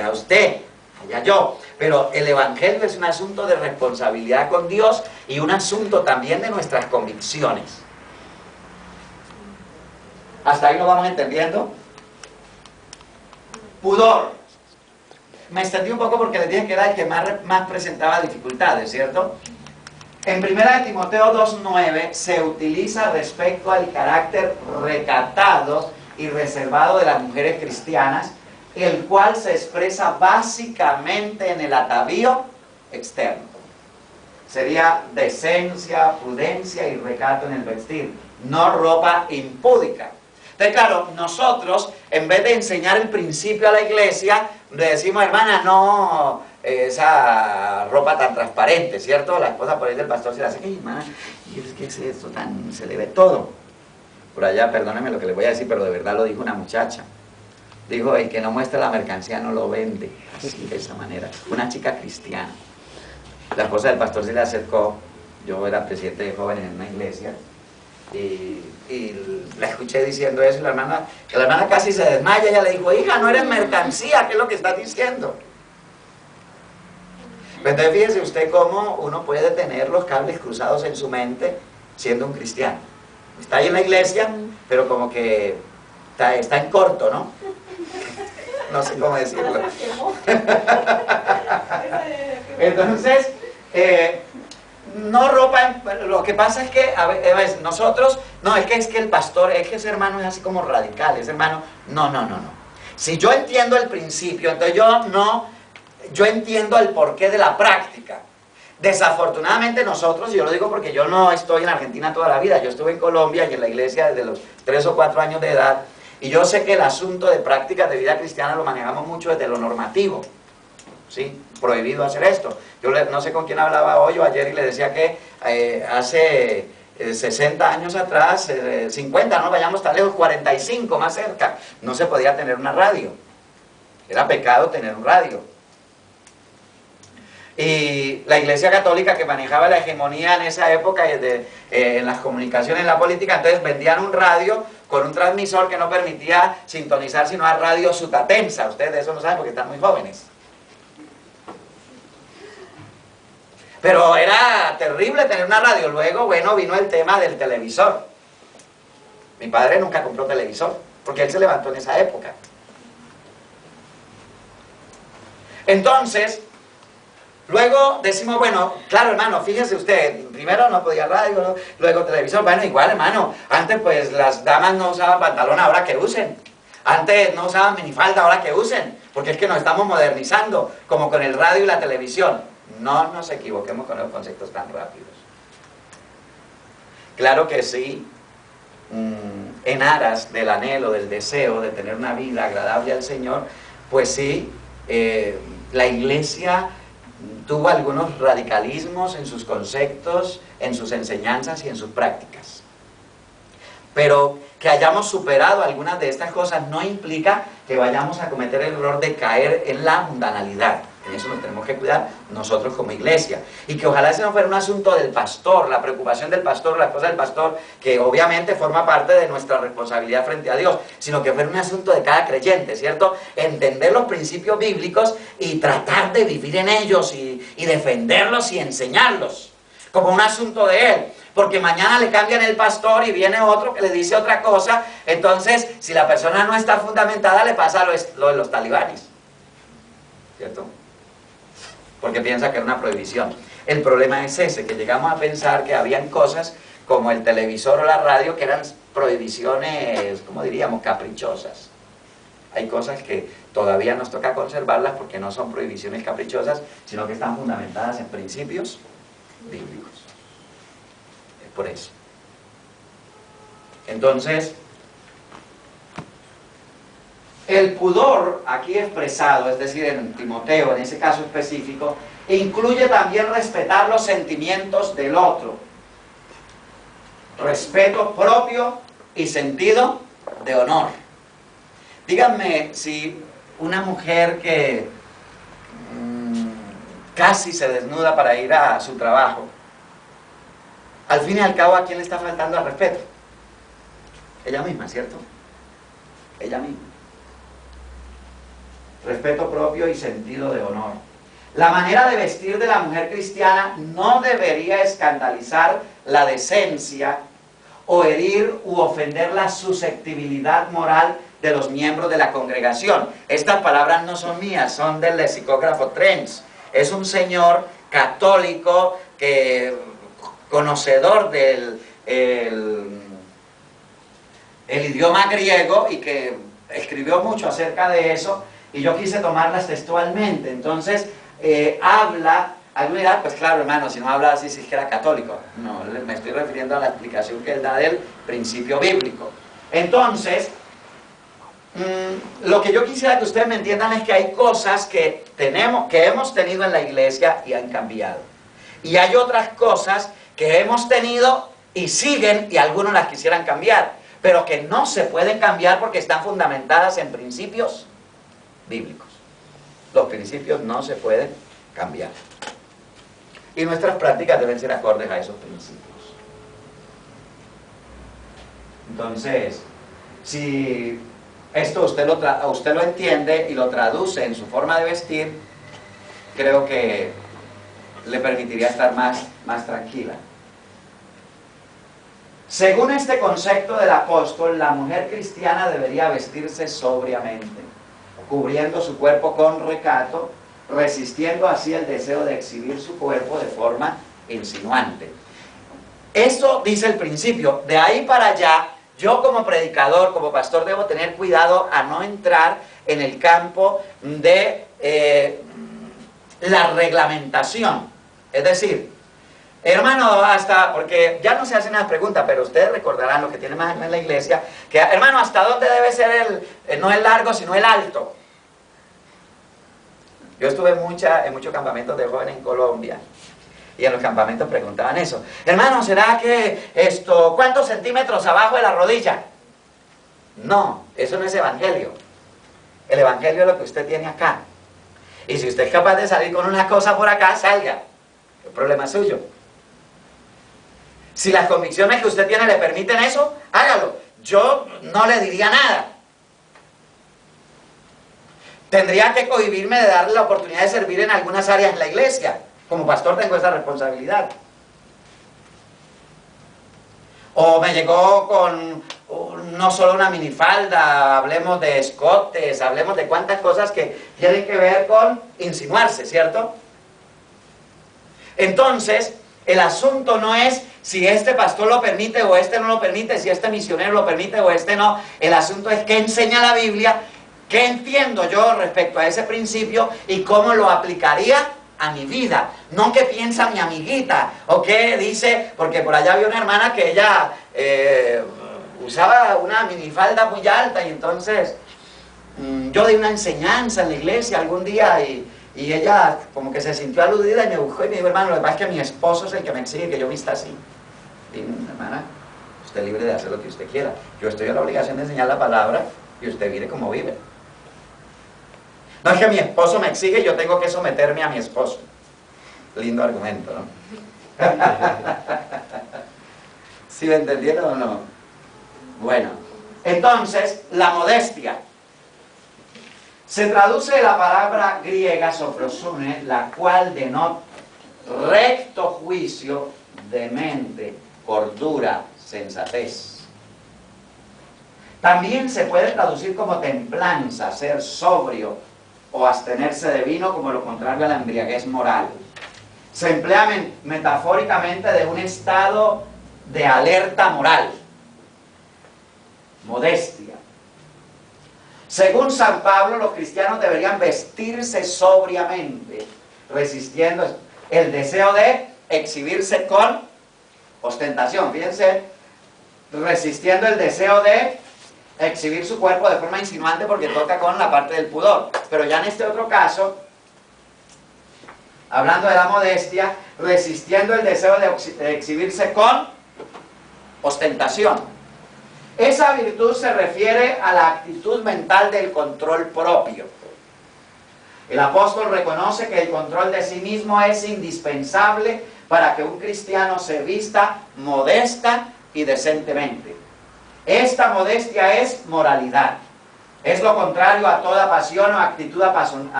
allá usted, allá yo. Pero el evangelio es un asunto de responsabilidad con Dios y un asunto también de nuestras convicciones. ¿Hasta ahí lo vamos entendiendo? Pudor. Me extendí un poco porque les dije que era el que más presentaba dificultades, ¿cierto? En 1 Timoteo 2:9 se utiliza respecto al carácter recatado y reservado de las mujeres cristianas, el cual se expresa básicamente en el atavío externo. Sería decencia, prudencia y recato en el vestir, no ropa impúdica. Entonces, claro, nosotros, en vez de enseñar el principio a la iglesia, le decimos, hermana, no esa ropa tan transparente, ¿cierto? La esposa por ahí del pastor se le hace, ¡ay, hermana! ¿Qué es esto tan? Se le ve todo. Por allá, perdónenme lo que les voy a decir, pero de verdad lo dijo una muchacha. Dijo, el que no muestra la mercancía no lo vende. Así, de esa manera. Una chica cristiana. La esposa del pastor se le acercó. Yo era presidente de jóvenes en una iglesia. Y la escuché diciendo eso. Y la hermana casi se desmaya. Ella le dijo, hija, no eres mercancía. ¿Qué es lo que estás diciendo? Entonces fíjese usted cómo uno puede tener los cables cruzados en su mente siendo un cristiano. Está ahí en la iglesia, pero como que está en corto, ¿no? No sé cómo decirlo. Entonces, no ropa, lo que pasa es que a veces nosotros, no, es que el pastor, es que ese hermano es así como radical, ese hermano, no. Si yo entiendo el principio, entonces yo entiendo el porqué de la práctica. Desafortunadamente nosotros, y yo lo digo porque yo no estoy en Argentina toda la vida, yo estuve en Colombia y en la iglesia desde los 3 o 4 años de edad, y yo sé que el asunto de prácticas de vida cristiana lo manejamos mucho desde lo normativo, ¿sí? Prohibido hacer esto. Yo no sé con quién hablaba hoy o ayer y le decía que hace 60 años atrás, 50, no vayamos tan lejos, 45 más cerca, no se podía tener una radio. Era pecado tener un radio. Y la Iglesia Católica, que manejaba la hegemonía en esa época en las comunicaciones, en la política, entonces vendían un radio con un transmisor que no permitía sintonizar sino a radio sutatensa. Ustedes de eso no saben porque están muy jóvenes. Pero era terrible tener una radio. Luego, bueno, vino el tema del televisor. Mi padre nunca compró televisor, porque él se levantó en esa época. Entonces, luego decimos, bueno, claro, hermano, fíjese usted, primero no podía radio, luego televisor. Bueno, igual, hermano, antes pues las damas no usaban pantalón, ahora que usen. Antes no usaban minifalda, ahora que usen. Porque es que nos estamos modernizando, como con el radio y la televisión. No nos equivoquemos con los conceptos tan rápidos. Claro que sí, en aras del anhelo, del deseo de tener una vida agradable al Señor, pues sí, la iglesia tuvo algunos radicalismos en sus conceptos, en sus enseñanzas y en sus prácticas. Pero que hayamos superado algunas de estas cosas no implica que vayamos a cometer el error de caer en la mundanalidad. En eso nos tenemos que cuidar nosotros como iglesia. Y que ojalá ese no fuera un asunto del pastor, la preocupación del pastor, la esposa del pastor, que obviamente forma parte de nuestra responsabilidad frente a Dios, sino que fuera un asunto de cada creyente, ¿cierto? Entender los principios bíblicos y tratar de vivir en ellos y defenderlos y enseñarlos, como un asunto de él. Porque mañana le cambian el pastor y viene otro que le dice otra cosa. Entonces, si la persona no está fundamentada, le pasa lo de los talibanes, ¿cierto? Porque piensa que es una prohibición. El problema es ese, que llegamos a pensar que habían cosas como el televisor o la radio que eran prohibiciones, como diríamos, caprichosas. Hay cosas que todavía nos toca conservarlas porque no son prohibiciones caprichosas, sino que están fundamentadas en principios bíblicos. Es por eso. Entonces, el pudor aquí expresado, es decir, en Timoteo, en ese caso específico, incluye también respetar los sentimientos del otro. Respeto propio y sentido de honor. Díganme si una mujer que casi se desnuda para ir a su trabajo, al fin y al cabo, ¿a quién le está faltando al respeto? Ella misma, ¿cierto? Ella misma. respeto propio y sentido de honor. La manera de vestir de la mujer cristiana no debería escandalizar la decencia o herir u ofender la susceptibilidad moral de los miembros de la congregación. Estas palabras no son mías, son del lexicógrafo Trench. Es un señor católico conocedor del el idioma griego y que escribió mucho acerca de eso, y yo quise tomarlas textualmente. Entonces, alguien dirá, pues claro, hermano, si no habla así, si es que era católico. No, me estoy refiriendo a la explicación que él da del principio bíblico. Entonces, lo que yo quisiera que ustedes me entiendan es que hay cosas que hemos tenido en la iglesia y han cambiado. Y hay otras cosas que hemos tenido y siguen, y algunos las quisieran cambiar, pero que no se pueden cambiar porque están fundamentadas en principios bíblicos. Los principios no se pueden cambiar. Y nuestras prácticas deben ser acordes a esos principios. Entonces, si esto usted lo entiende y lo traduce en su forma de vestir, creo que le permitiría estar más tranquila. Según este concepto del apóstol, la mujer cristiana debería vestirse sobriamente, cubriendo su cuerpo con recato, resistiendo así el deseo de exhibir su cuerpo de forma insinuante. Eso dice el principio. De ahí para allá, yo como predicador, como pastor, debo tener cuidado a no entrar en el campo de la reglamentación. Es decir, hermano, porque ya no se hacen las preguntas, pero ustedes recordarán, lo que tienen más en la iglesia, que hermano, ¿hasta dónde debe ser no el largo, sino el alto? Yo estuve en muchos campamentos de jóvenes en Colombia, y en los campamentos preguntaban eso. Hermano, ¿será que cuántos centímetros abajo de la rodilla? No, eso no es evangelio. El evangelio es lo que usted tiene acá. Y si usted es capaz de salir con una cosa por acá, salga. El problema es suyo. Si las convicciones que usted tiene le permiten eso, hágalo. Yo no le diría nada. Tendría que cohibirme de darle la oportunidad de servir en algunas áreas de la iglesia. Como pastor tengo esa responsabilidad. O me llegó con no solo una minifalda, hablemos de escotes, hablemos de cuantas cosas que tienen que ver con insinuarse, ¿cierto? Entonces, el asunto no es si este pastor lo permite o este no lo permite, si este misionero lo permite o este no. El asunto es qué enseña la Biblia, qué entiendo yo respecto a ese principio y cómo lo aplicaría a mi vida. No qué piensa mi amiguita o qué dice, porque por allá había una hermana que ella usaba una minifalda muy alta, y entonces yo di una enseñanza en la iglesia algún día y ella como que se sintió aludida y me buscó y me dijo, hermano, lo que pasa es que mi esposo es el que me exige que yo vista así. Dime, hermana, usted es libre de hacer lo que usted quiera. Yo estoy en la obligación de enseñar la palabra y usted mire cómo vive. No es que mi esposo me exige, yo tengo que someterme a mi esposo. Lindo argumento, ¿no? ¿Sí lo entendieron o no? Bueno, entonces, la modestia se traduce de la palabra griega sofrosune, la cual denota recto juicio de mente, cordura, sensatez. También se puede traducir como templanza, ser sobrio o abstenerse de vino, como lo contrario a la embriaguez moral. Se emplea metafóricamente de un estado de alerta moral. Modestia. Según San Pablo, los cristianos deberían vestirse sobriamente, resistiendo el deseo de exhibirse con ostentación. Fíjense, resistiendo el deseo de exhibir su cuerpo de forma insinuante porque toca con la parte del pudor. Pero ya en este otro caso, hablando de la modestia, resistiendo el deseo de exhibirse con ostentación. Esa virtud se refiere a la actitud mental del control propio. El apóstol reconoce que el control de sí mismo es indispensable para que un cristiano se vista modesta y decentemente. Esta modestia es moralidad. Es lo contrario a toda pasión o actitud apasionada.